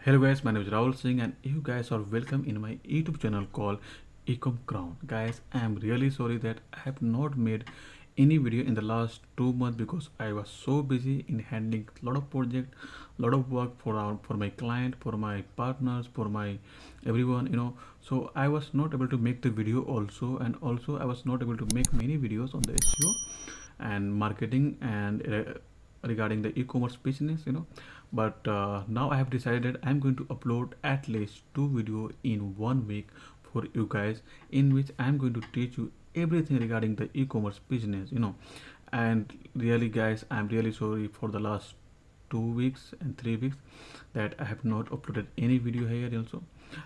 Hello guys, my name is Rahul Singh and you guys are welcome in my YouTube channel called Ecom Crown. Guys, I am really sorry that I have not made any video in the last 2 months because I was so busy in handling a lot of project, lot of work for my client, for my partners, for my everyone. So I was not able to make the video also, and also I was not able to make many videos on the SEO and marketing and regarding the e-commerce business. But now I have decided I'm going to upload at least 2 videos in 1 week for you guys, in which I'm going to teach you everything regarding the e-commerce business. And really guys, I'm really sorry for the last 2 weeks and 3 weeks that I have not uploaded any video here also.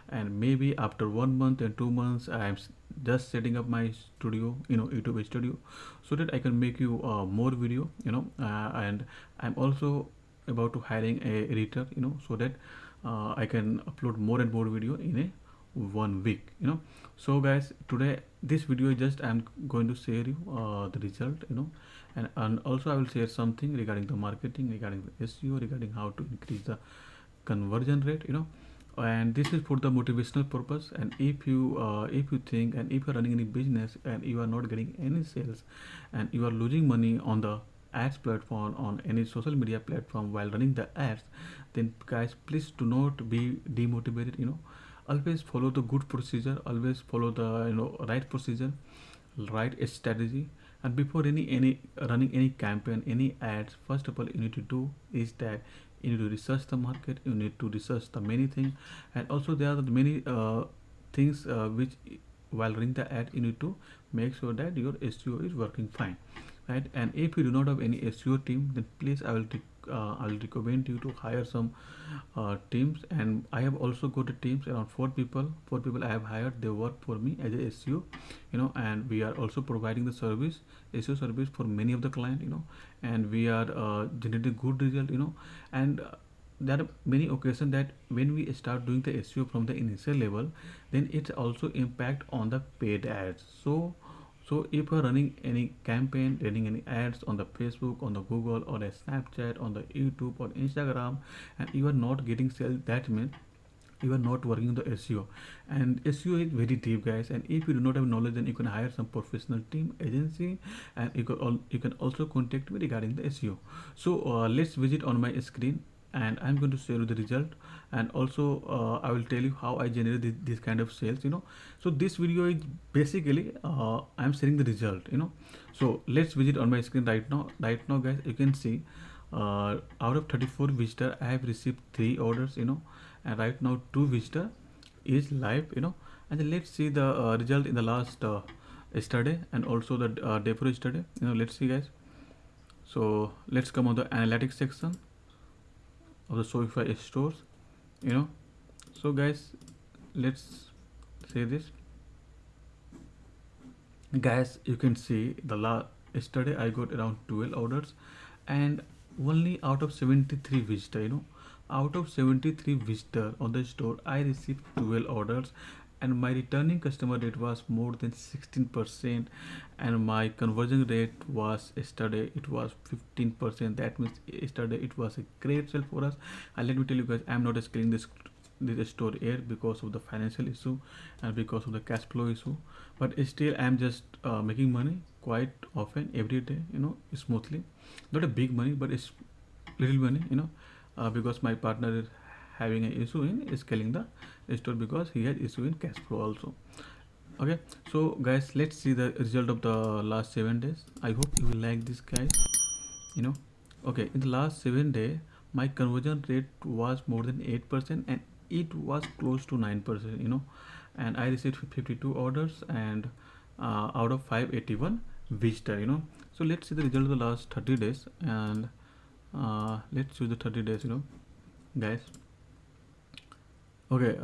And maybe after 1 month and 2 months I'm just setting up my studio, YouTube studio, so that I can make you more video. And I'm also about to hiring a editor, so that I can upload more and more video in a 1 week. So guys, today this video just I'm going to share you the result. And also I will share something regarding the marketing, regarding the SEO, regarding how to increase the conversion rate. And this is for the motivational purpose. And if you think, and if you're running any business and you are not getting any sales and you are losing money on the ads platform, on any social media platform while running the ads, then guys, please do not be demotivated. Always follow the good procedure, always follow the right procedure, right strategy. And before any running any campaign, any ads, first of all you need to do is that you need to research the market, you need to research the many things. And also there are the many things which while running the ad you need to make sure that your SEO is working fine, right? And if you do not have any SEO team, then please I will recommend you to hire some teams. And I have also got a teams around four people I have hired. They work for me as a SEO. And we are also providing the service, SEO service, for many of the client. And we are generating good result. And there are many occasions that when we start doing the SEO from the initial level, then it also impact on the paid ads. So if you're running any campaign, running any ads on the Facebook, on the Google, or a Snapchat, on the YouTube or Instagram, and you are not getting sales, that means you are not working on the SEO. And SEO is very deep, guys. And if you do not have knowledge, then you can hire some professional team agency, and you can also contact me regarding the SEO. So let's visit on my screen, and I'm going to show you the result. And also I will tell you how I generate this kind of sales. So this video is basically I'm sharing the result. So let's visit on my screen right now guys. You can see out of 34 visitor I have received 3 orders. And right now 2 visitor is live. And then let's see the result in the last yesterday, and also the day before yesterday. Let's see guys. So let's come on the analytics section of the Shopify stores. you know so guys, let's say this. Guys, you can see the yesterday I got around 12 orders, and only out of 73 visitor, out of 73 visitor on the store I received 12 orders. And my returning customer rate was more than 16%, and my conversion rate was yesterday it was 15%. That means yesterday it was a great sale for us. And let me tell you guys, I'm not scaling this store here because of the financial issue and because of the cash flow issue. But still I'm just making money quite often every day, smoothly. Not a big money, but it's little money. Because my partner is having an issue in scaling the store because he had issue in cash flow also. Okay, so guys, let's see the result of the last 7 days. I hope you will like this, guys. you know okay, in the last 7 days my conversion rate was more than 8%, and it was close to 9%. And I received 52 orders, and out of 581 visitor. So let's see the result of the last 30 days. And let's choose the 30 days, guys. Okay,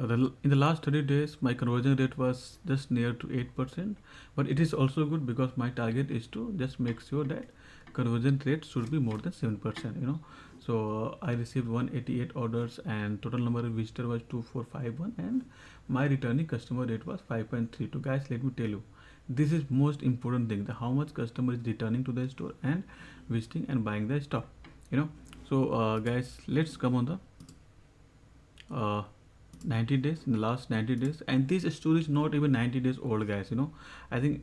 in the last 30 days, my conversion rate was just near to 8%, but it is also good because my target is to just make sure that conversion rate should be more than 7%. So I received 188 orders, and total number of visitors was 2451, and my returning customer rate was 5.32. Guys, let me tell you, this is most important thing: the how much customer is returning to the store and visiting and buying the stock. So guys, let's come on the uh, 90 days, in the last 90 days, and this store is not even 90 days old, guys. I think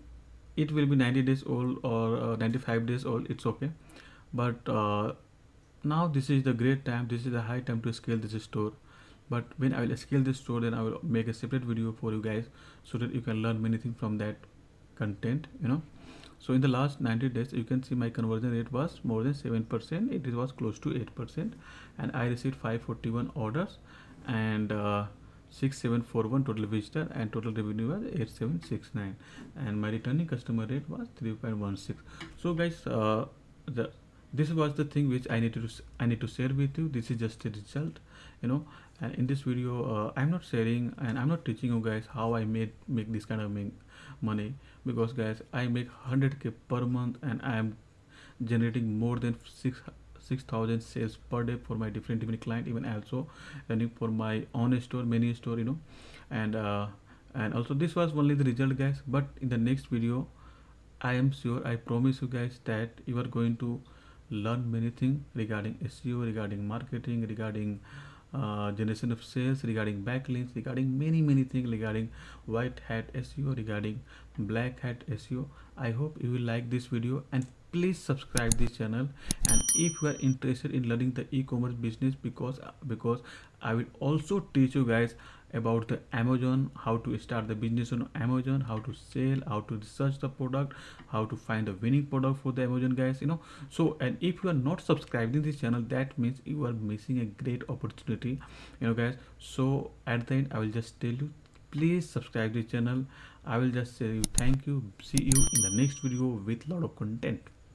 it will be 90 days old or 95 days old. It's okay, but now this is the great time, this is the high time to scale this store. But when I will scale this store, then I will make a separate video for you guys, so that you can learn many things from that content. So in the last 90 days, you can see my conversion rate was more than 7%. It was close to 8%, and I received 541 orders, and 6741 total visitor, and total revenue was 8769, and my returning customer rate was 3.16. So guys, the this was the thing which I need to share with you. This is just a result, you know. And in this video, I'm not sharing and I'm not teaching you guys how I make this kind of money, because guys, I make 100K per month, and I am generating more than 6,000 sales per day for my different client. Even also running for my own store, many store. And and also this was only the result, guys. But in the next video, I am sure, I promise you guys, that you are going to learn many things regarding SEO, regarding marketing, regarding generation of sales, regarding backlinks, regarding many things, regarding white hat SEO, regarding black hat SEO. I hope you will like this video, and please subscribe this channel. And if you are interested in learning the e-commerce business, because I will also teach you guys about the Amazon, how to start the business on Amazon, how to sell, how to research the product, how to find a winning product for the Amazon, guys. So, and if you are not subscribing this channel, that means you are missing a great opportunity, guys. So at the end, I will just tell you, please subscribe this channel. I will just say you thank you. See you in the next video with lot of content.